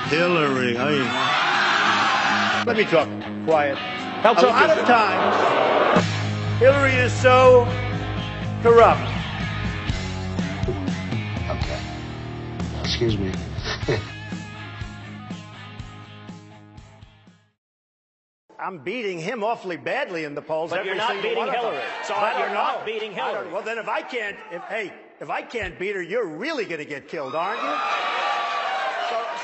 Hillary. Let me talk. Quiet. A lot of times, Hillary is so corrupt. Okay. Excuse me. I'm beating him awfully badly in the polls. But you're not beating Hillary. So you're not beating Hillary. Well, then if I can't beat her, you're really going to get killed, aren't you?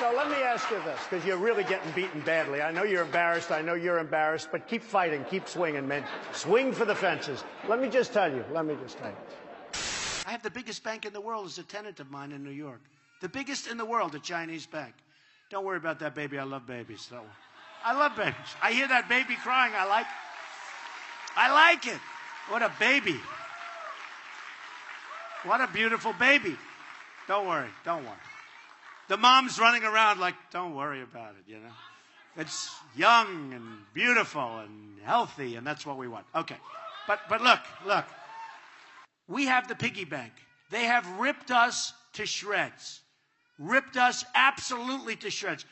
So let me ask you this, because you're really getting beaten badly. I know you're embarrassed. I know you're embarrassed. But keep fighting. Keep swinging, man. Swing for the fences. Let me just tell you. I have the biggest bank in the world as a tenant of mine in New York. The biggest in the world, a Chinese bank. Don't worry about that, baby. I love babies. So I love babies. I hear that baby crying. I like it. What a baby. What a beautiful baby. Don't worry. The mom's running around like, don't worry about it, you know. It's young and beautiful and healthy, and that's what we want. Okay. But look. We have the piggy bank. They have ripped us to shreds. Ripped us absolutely to shreds.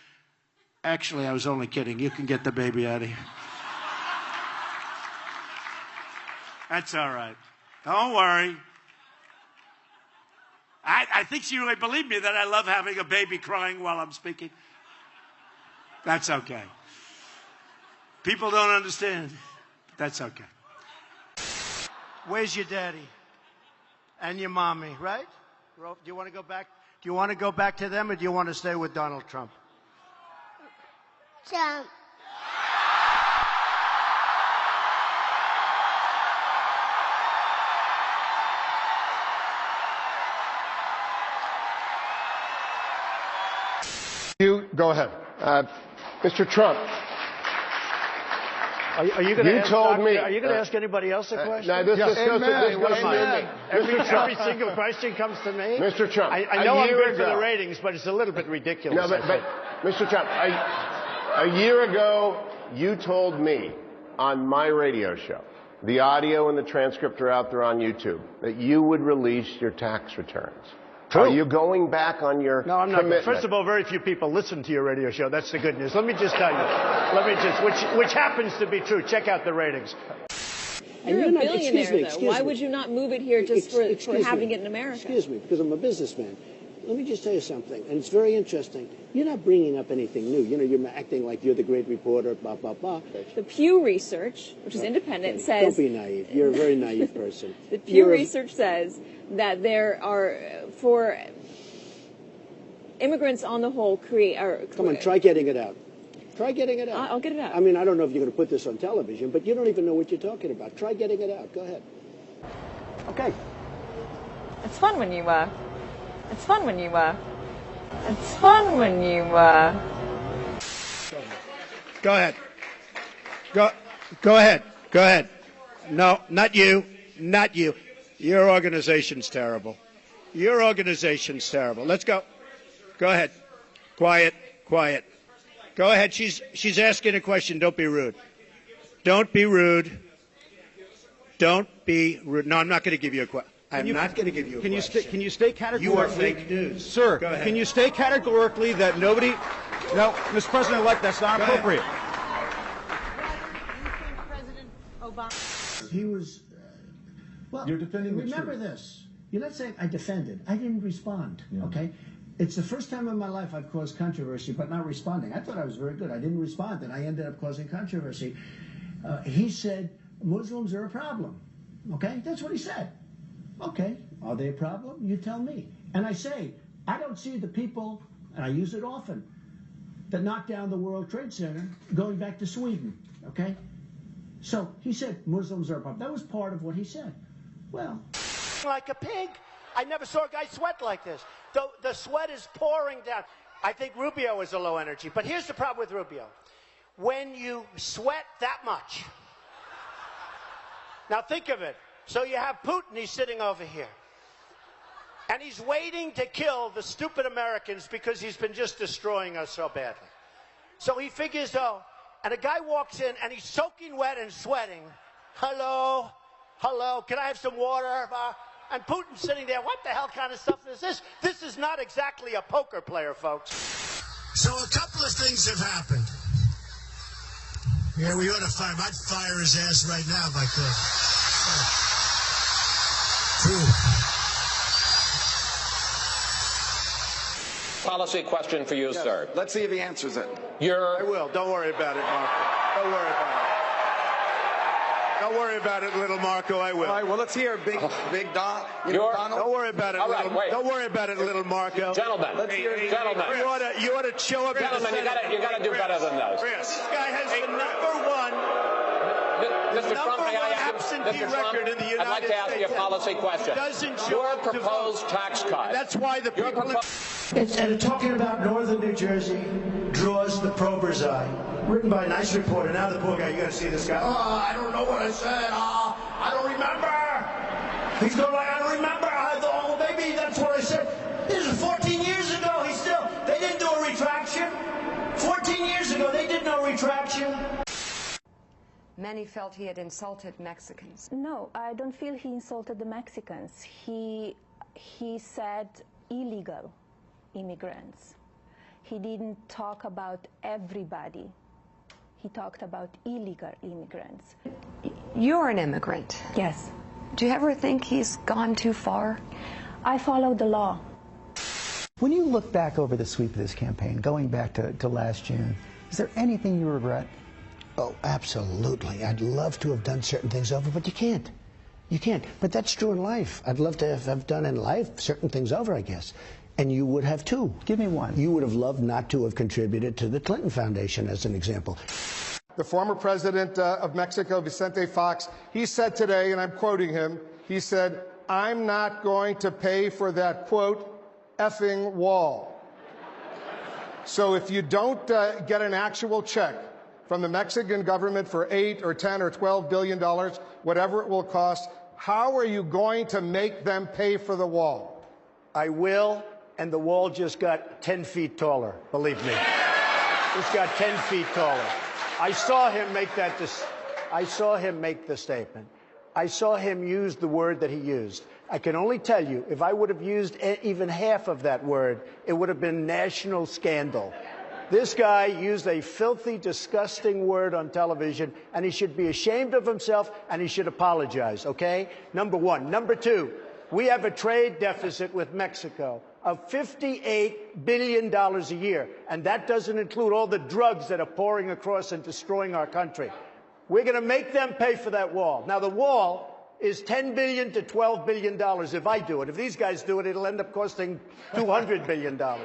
Actually, I was only kidding. You can get the baby out of here. That's all right. Don't worry. I think she really believed me that I love having a baby crying while I'm speaking. That's okay. People don't understand. But that's okay. Where's your daddy? And your mommy, right? Do you want to go back? Do you want to go back to them, or do you want to stay with Donald Trump? Trump. You go ahead. Mr. Trump. Are you going to ask ask anybody else a question? No, this goes to me. Every single question comes to me? Mr. Trump. I know I'm good for the ratings, but it's a little bit ridiculous. No, but Mr. Trump, a year ago, you told me on my radio show, the audio and the transcript are out there on YouTube, that you would release your tax returns. True. Are you going back on your No, I'm not. commitment? First of all, very few people listen to your radio show. That's the good news. Let me just tell you. Which happens to be true. Check out the ratings. You're a billionaire, though. Why would you not move it here just for having it in America? Excuse me, because I'm a businessman. Let me just tell you something, and it's very interesting. You're not bringing up anything new. You know, you're acting like you're the great reporter, blah, blah, blah. The Pew Research, which is independent, says... Don't be naive. You're a very naive person. The Pew Research says that there are, for immigrants on the whole, Come on, try getting it out. Try getting it out. I'll get it out. I mean, I don't know if you're going to put this on television, but you don't even know what you're talking about. Try getting it out. Go ahead. Okay. It's fun when you, It's fun when you, Go ahead. Go ahead. No, not you. Not you. Your organization's terrible. Let's go. Go ahead. Quiet. Go ahead. She's asking a question. Don't be rude. Don't be rude. No, I'm not going to give you a question. I'm not going to give you a question. Can you state categorically? You are fake news. Sir, go ahead. Can you state categorically that nobody... No, Mr. President-elect, that's not appropriate. President Obama. He was... well, you're defending the remember truth. this. You're not saying I defended. I didn't respond, okay? It's the first time in my life I've caused controversy, but not responding. I thought I was very good. I didn't respond, and I ended up causing controversy. He said, Muslims are a problem, okay? That's what he said. Okay, are they a problem? You tell me. And I say, I don't see the people, and I use it often, that knocked down the World Trade Center going back to Sweden, okay? So he said Muslims are a problem. That was part of what he said. Well... Like a pig. I never saw a guy sweat like this. The sweat is pouring down. I think Rubio is a low energy. But here's the problem with Rubio. When you sweat that much... Now think of it. So you have Putin, he's sitting over here. And he's waiting to kill the stupid Americans because he's been just destroying us so badly. So he figures, and a guy walks in and he's soaking wet and sweating. Hello, can I have some water? And Putin's sitting there, what the hell kind of stuff is this? This is not exactly a poker player, folks. So a couple of things have happened. Yeah, we ought to fire him. I'd fire his ass right now if I could. True. Policy question for you, sir. Let's see if he answers it. I will. Don't worry about it, Marco. Don't worry about it. Don't worry about it, little Marco. I will. All right, well, let's hear Big Don. Donald. Don't worry about it, don't worry about it, little Marco. Gentlemen, gentlemen. You ought to show up. Gentlemen, you got to do better than those. This guy has the number one. Mr. Trump, may I ask you, Mr. Trump, I'd like to ask you a policy question. Your proposed tax cut. That's why the people. And talking about northern New Jersey draws the prober's eye. Written by a nice reporter. Now the poor guy, you got to see this guy. Oh, I don't know what I said. I don't remember. He's going like, I don't remember. I thought, oh, maybe that's what I said. This is 14 years ago. They didn't do a retraction. 14 years ago, they did no retraction. Many felt he had insulted Mexicans. No, I don't feel he insulted the Mexicans. He said illegal immigrants. He didn't talk about everybody. He talked about illegal immigrants. You're an immigrant. Yes. Do you ever think he's gone too far? I follow the law. When you look back over the sweep of this campaign, going back to last June, is there anything you regret? Oh, absolutely. I'd love to have done certain things over, but you can't. You can't. But that's true in life. I'd love to have done in life certain things over, I guess. And you would have too. Give me one. You would have loved not to have contributed to the Clinton Foundation, as an example. The former president of Mexico, Vicente Fox, he said today, and I'm quoting him, he said, "I'm not going to pay for that, quote, effing wall." So if you don't get an actual check from the Mexican government for $8 or $10 or $12 billion, whatever it will cost, how are you going to make them pay for the wall? I will, and the wall just got 10 feet taller, believe me. It's got 10 feet taller. I saw him make the statement. I saw him use the word that he used. I can only tell you, if I would have used even half of that word, it would have been national scandal. This guy used a filthy, disgusting word on television, and he should be ashamed of himself, and he should apologize, okay? Number one. Number two, we have a trade deficit with Mexico of $58 billion a year, and that doesn't include all the drugs that are pouring across and destroying our country. We're going to make them pay for that wall. Now, the wall is $10 billion to $12 billion if I do it. If these guys do it, it'll end up costing $200 billion. About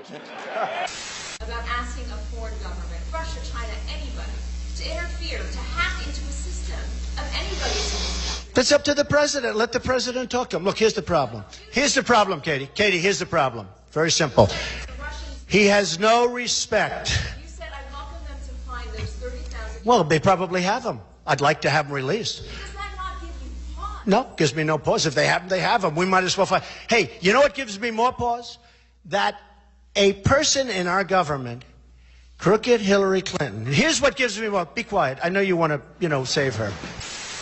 asking a foreign government, Russia, China, anybody, to interfere, to hack into a system of anybody's. That's up to the president. Let the president talk to him. Look, here's the problem. Here's the problem, Katie. Katie, here's the problem. Very simple. He has no respect. You said I welcome them to find those 30,000. Well, they probably have them. I'd like to have them released. Does that not give you pause? No, gives me no pause. If they have them, they have them. We might as well find. Hey, you know what gives me more pause? That a person in our government, crooked Hillary Clinton. Here's what gives me more. Be quiet. I know you want to, save her.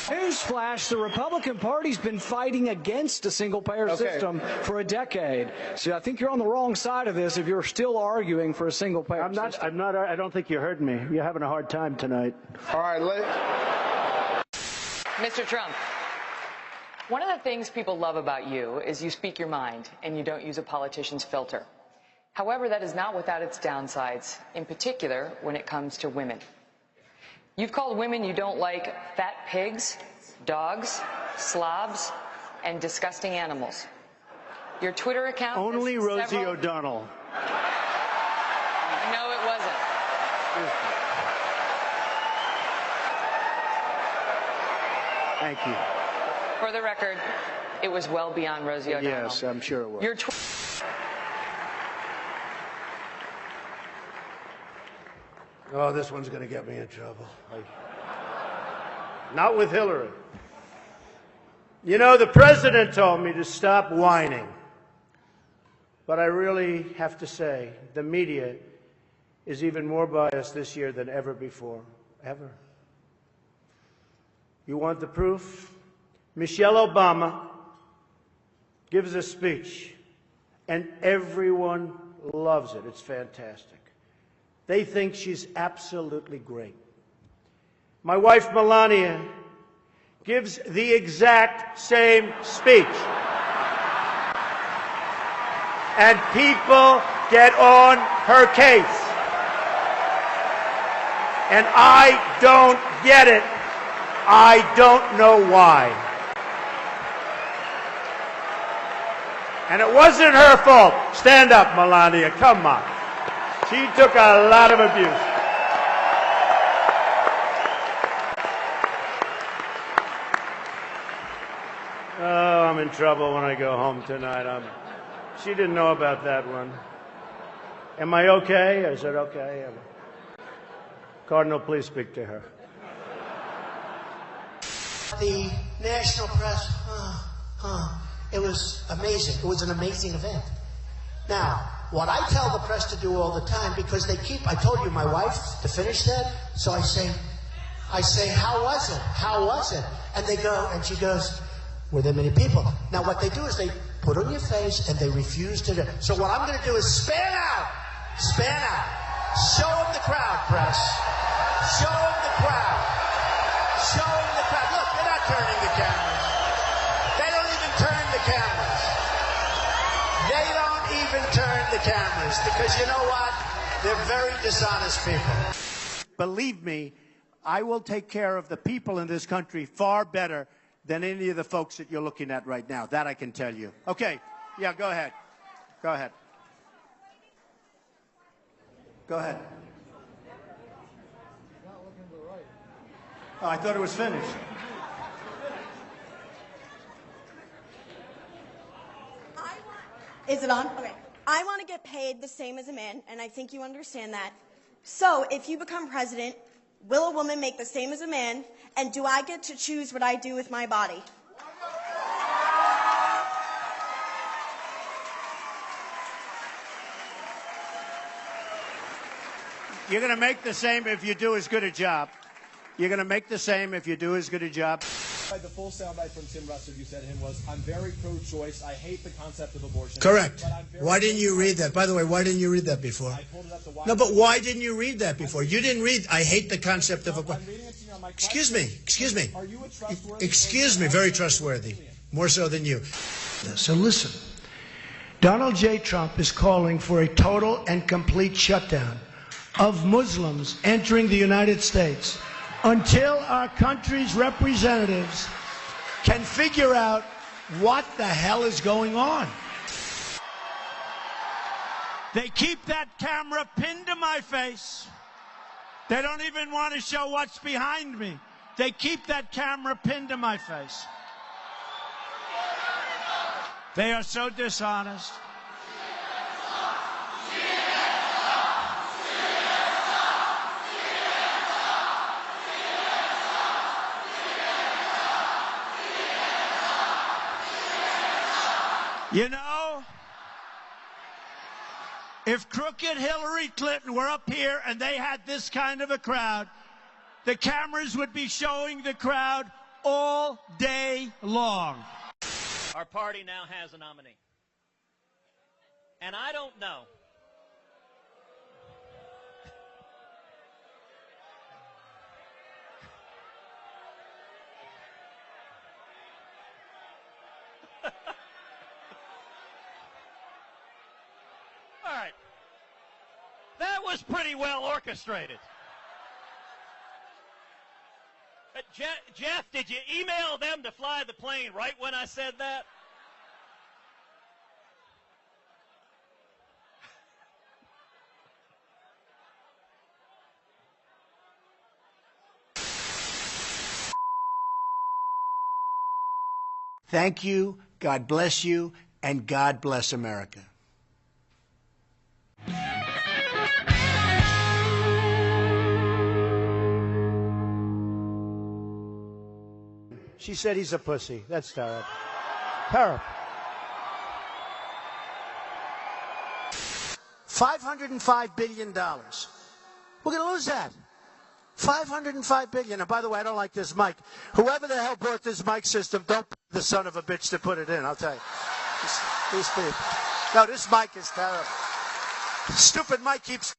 Newsflash, the Republican Party's been fighting against a single-payer system for a decade. So I think you're on the wrong side of this if you're still arguing for a single-payer system. I don't think you heard me. You're having a hard time tonight. All right, Mr. Trump, one of the things people love about you is you speak your mind and you don't use a politician's filter. However, that is not without its downsides, in particular when it comes to women. You've called women you don't like fat pigs, dogs, slobs, and disgusting animals. Your Twitter account... Only Rosie O'Donnell. No, it wasn't. Thank you. For the record, it was well beyond Rosie O'Donnell. Yes, I'm sure it was. Your Oh, this one's going to get me in trouble. Not with Hillary. You know, the president told me to stop whining. But I really have to say, the media is even more biased this year than ever before. Ever. You want the proof? Michelle Obama gives a speech, and everyone loves it. It's fantastic. They think she's absolutely great. My wife, Melania, gives the exact same speech. And people get on her case. And I don't get it. I don't know why. And it wasn't her fault. Stand up, Melania. Come on. She took a lot of abuse. Oh, I'm in trouble when I go home tonight. She didn't know about that one. Am I okay? I said, okay. Cardinal, please speak to her. The national press, it was amazing. It was an amazing event. Now, what I tell the press to do all the time, because they keep, I told you my wife to finish that, so I say, how was it? How was it? And they go, and she goes, were there many people? Now, what they do is they put on your face and they refuse to do. So what I'm going to do is span out. Show them the crowd, press. Show them the crowd. Show them the crowd. Look, they're not turning the cameras. They don't even turn the cameras. They don't even turn the cameras because you know what? They're very dishonest people. Believe me, I will take care of the people in this country far better than any of the folks that you're looking at right now. That I can tell you. Okay. Yeah, go ahead. Go ahead. Go ahead. Oh, I thought it was finished. Is it on? Okay. I want to get paid the same as a man, and I think you understand that. So, if you become president, will a woman make the same as a man, and do I get to choose what I do with my body? You're going to make the same if you do as good a job. You're going to make the same if you do as good a job. The full soundbite from Tim Russell you said to him was, I'm very pro-choice. I hate the concept of abortion. Correct. Why didn't you read that? By the way, why didn't you read that before? I pulled it up to No, but why didn't you read that before? You didn't read, I hate the concept of abortion. Excuse me. Are you a trustworthy? Excuse me, very trustworthy. More so than you. So listen, Donald J. Trump is calling for a total and complete shutdown of Muslims entering the United States until our country's representatives can figure out what the hell is going on. They keep that camera pinned to my face. They don't even want to show what's behind me. They keep that camera pinned to my face. They are so dishonest. You know, if crooked Hillary Clinton were up here and they had this kind of a crowd, the cameras would be showing the crowd all day long. Our party now has a nominee. And I don't know. All right. That was pretty well orchestrated. Jeff, did you email them to fly the plane right when I said that? Thank you, God bless you, and God bless America. She said he's a pussy. That's terrible. Terrible. $505 billion. We're going to lose that. $505 billion. And by the way, I don't like this mic. Whoever the hell bought this mic system, don't pay the son of a bitch to put it in, I'll tell you. These people. No, this mic is terrible. Stupid mic keeps